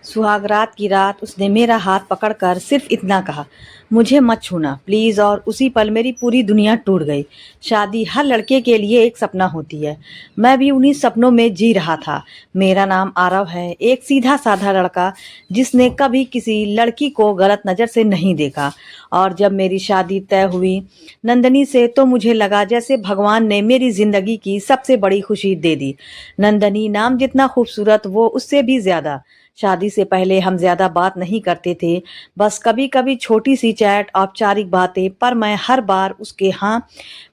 सुहागरात की रात उसने मेरा हाथ पकड़कर सिर्फ इतना कहा, मुझे मत छूना प्लीज। और उसी पल मेरी पूरी दुनिया टूट गई। शादी हर लड़के के लिए एक सपना होती है। मैं भी उन्हीं सपनों में जी रहा था। मेरा नाम आरव है, एक सीधा साधा लड़का जिसने कभी किसी लड़की को गलत नजर से नहीं देखा। और जब मेरी शादी तय हुई नंदनी से, तो मुझे लगा जैसे भगवान ने मेरी जिंदगी की सबसे बड़ी खुशी दे दी। नंदनी नाम जितना खूबसूरत, वो उससे भी ज्यादा। शादी से पहले हम ज्यादा बात नहीं करते थे, बस कभी कभी छोटी सी चैट, औपचारिक बातें। पर मैं हर बार उसके हाँ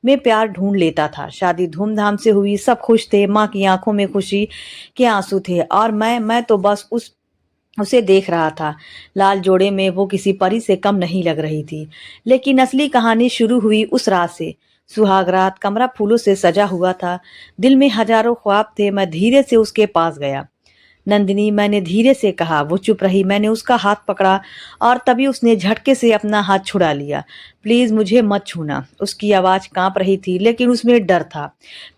में प्यार ढूंढ लेता था। शादी धूमधाम से हुई, सब खुश थे, माँ की आंखों में खुशी के आंसू थे। और मैं तो बस उसे देख रहा था। लाल जोड़े में वो किसी परी से कम नहीं लग रही थी। लेकिन असली कहानी शुरू हुई उस रात से। सुहाग रात, कमरा फूलों से सजा हुआ था, दिल में हजारों ख्वाब थे। मैं धीरे से उसके पास गया। नंदिनी, मैंने धीरे से कहा। वो चुप रही। मैंने उसका हाथ पकड़ा और तभी उसने झटके से अपना हाथ छुड़ा लिया। प्लीज मुझे मत छूना। उसकी आवाज कांप रही थी, लेकिन उसमें डर था,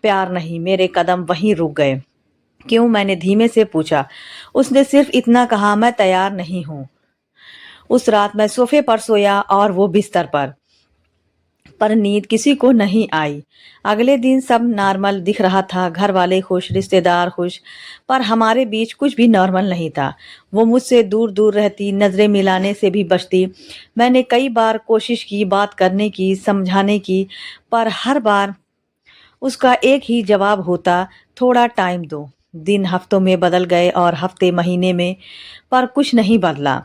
प्यार नहीं। मेरे कदम वहीं रुक गए। क्यों? मैंने धीमे से पूछा। उसने सिर्फ इतना कहा, मैं तैयार नहीं हूँ। उस रात मैं सोफे पर सोया और वो बिस्तर पर नींद किसी को नहीं आई। अगले दिन सब नॉर्मल दिख रहा था, घर वाले खुश, रिश्तेदार खुश। पर हमारे बीच कुछ भी नॉर्मल नहीं था। वो मुझसे दूर दूर रहती, नजरें मिलाने से भी बचती। मैंने कई बार कोशिश की बात करने की, समझाने की, पर हर बार उसका एक ही जवाब होता, थोड़ा टाइम दो। दिन हफ्तों में बदल गए और हफ्ते महीने में, पर कुछ नहीं बदला।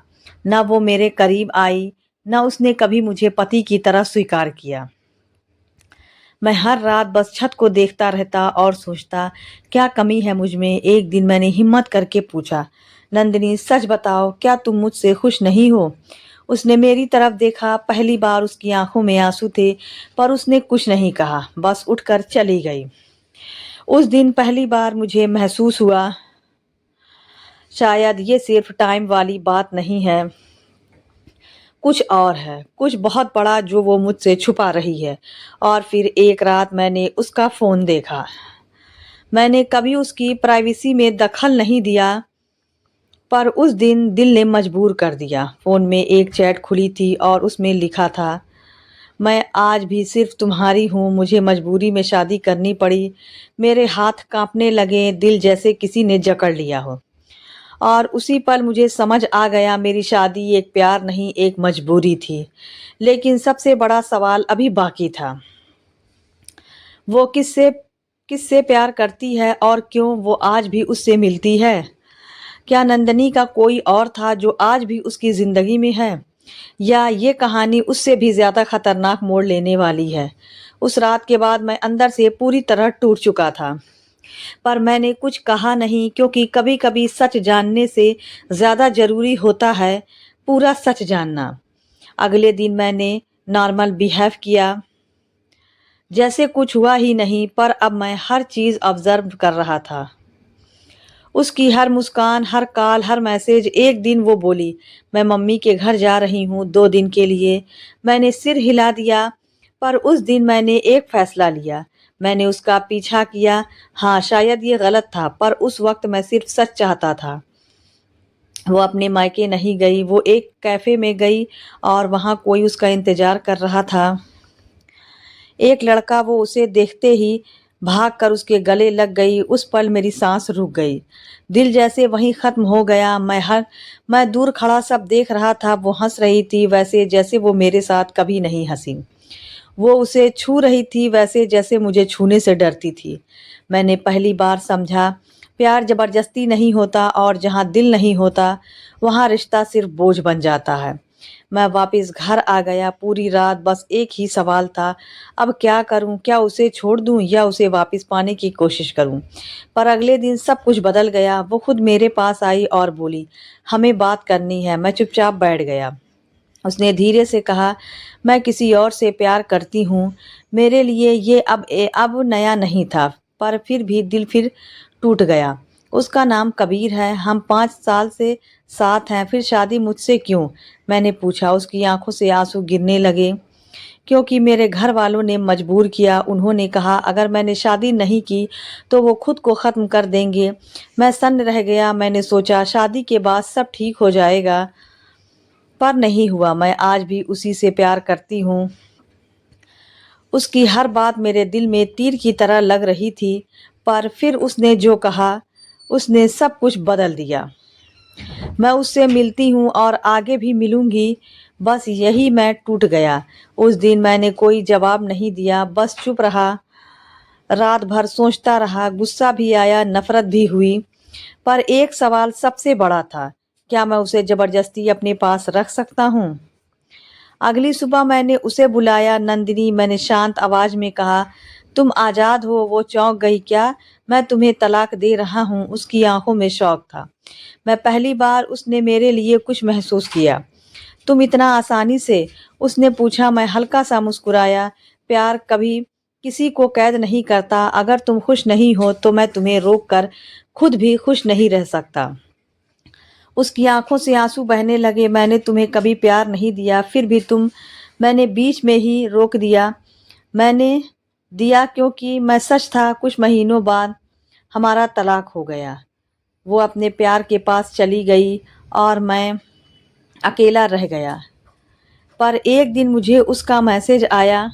न वो मेरे करीब आई, न उसने कभी मुझे पति की तरह स्वीकार किया। मैं हर रात बस छत को देखता रहता और सोचता, क्या कमी है मुझ में। एक दिन मैंने हिम्मत करके पूछा, नंदिनी सच बताओ, क्या तुम मुझसे खुश नहीं हो? उसने मेरी तरफ देखा। पहली बार उसकी आंखों में आंसू थे, पर उसने कुछ नहीं कहा, बस उठकर चली गई। उस दिन पहली बार मुझे महसूस हुआ, शायद ये सिर्फ टाइम वाली बात नहीं है, कुछ और है, कुछ बहुत बड़ा जो वो मुझसे छुपा रही है। और फिर एक रात मैंने उसका फोन देखा। मैंने कभी उसकी प्राइवेसी में दखल नहीं दिया, पर उस दिन दिल ने मजबूर कर दिया। फोन में एक चैट खुली थी और उसमें लिखा था, मैं आज भी सिर्फ तुम्हारी हूँ, मुझे मजबूरी में शादी करनी पड़ी। मेरे हाथ कांपने लगे, दिल जैसे किसी ने जकड़ लिया हो। और उसी पल मुझे समझ आ गया, मेरी शादी एक प्यार नहीं, एक मजबूरी थी। लेकिन सबसे बड़ा सवाल अभी बाकी था, वो किससे किससे प्यार करती है और क्यों वो आज भी उससे मिलती है? क्या नंदनी का कोई और था जो आज भी उसकी जिंदगी में है? या ये कहानी उससे भी ज्यादा खतरनाक मोड़ लेने वाली है? उस रात के बाद मैं अंदर से पूरी तरह टूट चुका था, पर मैंने कुछ कहा नहीं, क्योंकि कभी कभी सच जानने से ज्यादा जरूरी होता है पूरा सच जानना। अगले दिन मैंने नॉर्मल बिहेव किया, जैसे कुछ हुआ ही नहीं। पर अब मैं हर चीज ऑब्जर्व कर रहा था, उसकी हर मुस्कान, हर कॉल, हर मैसेज। एक दिन वो बोली, मैं मम्मी के घर जा रही हूँ 2 दिन के लिए। मैंने सिर हिला दिया। पर उस दिन मैंने एक फैसला लिया, मैंने उसका पीछा किया। हाँ, शायद ये गलत था, पर उस वक्त मैं सिर्फ सच चाहता था। वो अपने मायके नहीं गई, वो एक कैफे में गई और वहां कोई उसका इंतजार कर रहा था। एक लड़का, वो उसे देखते ही भाग कर उसके गले लग गई। उस पल मेरी सांस रुक गई, दिल जैसे वहीं खत्म हो गया। मैं दूर खड़ा सब देख रहा था। वो हंस रही थी वैसे जैसे वो मेरे साथ कभी नहीं हंसी। वो उसे छू रही थी वैसे जैसे मुझे छूने से डरती थी। मैंने पहली बार समझा, प्यार जबरदस्ती नहीं होता, और जहाँ दिल नहीं होता वहाँ रिश्ता सिर्फ बोझ बन जाता है। मैं वापस घर आ गया। पूरी रात बस एक ही सवाल था, अब क्या करूं? क्या उसे छोड़ दूं या उसे वापस पाने की कोशिश करूं? पर अगले दिन सब कुछ बदल गया। वो खुद मेरे पास आई और बोली, हमें बात करनी है। मैं चुपचाप बैठ गया। उसने धीरे से कहा, मैं किसी और से प्यार करती हूँ। मेरे लिए ये अब नया नहीं था, पर फिर भी दिल फिर टूट गया। उसका नाम कबीर है, हम 5 साल से साथ हैं। फिर शादी मुझसे क्यों? मैंने पूछा। उसकी आंखों से आंसू गिरने लगे। क्योंकि मेरे घर वालों ने मजबूर किया। उन्होंने कहा अगर मैंने शादी नहीं की तो वो खुद को ख़त्म कर देंगे। मैं सन्न रह गया। मैंने सोचा शादी के बाद सब ठीक हो जाएगा, पर नहीं हुआ। मैं आज भी उसी से प्यार करती हूँ। उसकी हर बात मेरे दिल में तीर की तरह लग रही थी, पर फिर उसने जो कहा उसने सब कुछ बदल दिया। मैं उससे मिलती हूँ और आगे भी मिलूंगी, बस यही मैं टूट गया। उस दिन मैंने कोई जवाब नहीं दिया, बस चुप रहा। रात भर सोचता रहा, गुस्सा भी आया, नफरत भी हुई। पर एक सवाल सबसे बड़ा था, क्या मैं उसे जबरदस्ती अपने पास रख सकता हूँ? अगली सुबह मैंने उसे बुलाया। नंदिनी, मैंने शांत आवाज में कहा, तुम आजाद हो। वो चौंक गई। क्या? मैं तुम्हें तलाक दे रहा हूँ। उसकी आंखों में शौक था। मैं पहली बार उसने मेरे लिए कुछ महसूस किया। तुम इतना आसानी से? उसने पूछा। मैं हल्का सा मुस्कुराया। प्यार कभी किसी को कैद नहीं करता। अगर तुम खुश नहीं हो तो मैं तुम्हें रोक कर खुद भी खुश नहीं रह सकता। उसकी आंखों से आंसू बहने लगे। मैंने तुम्हें कभी प्यार नहीं दिया, फिर भी मैंने बीच में ही रोक दिया। मैंने दिया क्योंकि मैं सच था। कुछ महीनों बाद हमारा तलाक हो गया। वो अपने प्यार के पास चली गई और मैं अकेला रह गया। पर एक दिन मुझे उसका मैसेज आया,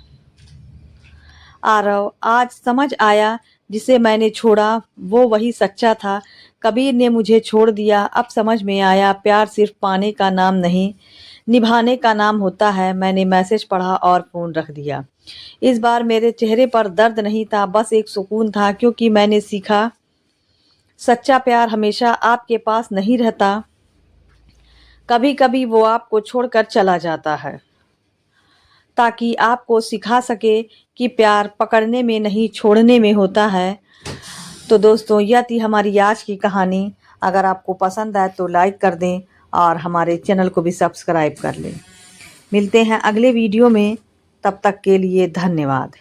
आरव, आज समझ आया जिसे मैंने छोड़ा वो वही सच्चा था। कबीर ने मुझे छोड़ दिया। अब समझ में आया, प्यार सिर्फ पाने का नाम नहीं, निभाने का नाम होता है। मैंने मैसेज पढ़ा और फ़ोन रख दिया। इस बार मेरे चेहरे पर दर्द नहीं था, बस एक सुकून था, क्योंकि मैंने सीखा सच्चा प्यार हमेशा आपके पास नहीं रहता। कभी कभी वो आपको छोड़कर चला जाता है, ताकि आपको सिखा सके कि प्यार पकड़ने में नहीं छोड़ने में होता है। तो दोस्तों, यह थी हमारी आज की कहानी। अगर आपको पसंद आए तो लाइक कर दें और हमारे चैनल को भी सब्सक्राइब कर लें। मिलते हैं अगले वीडियो में, तब तक के लिए धन्यवाद।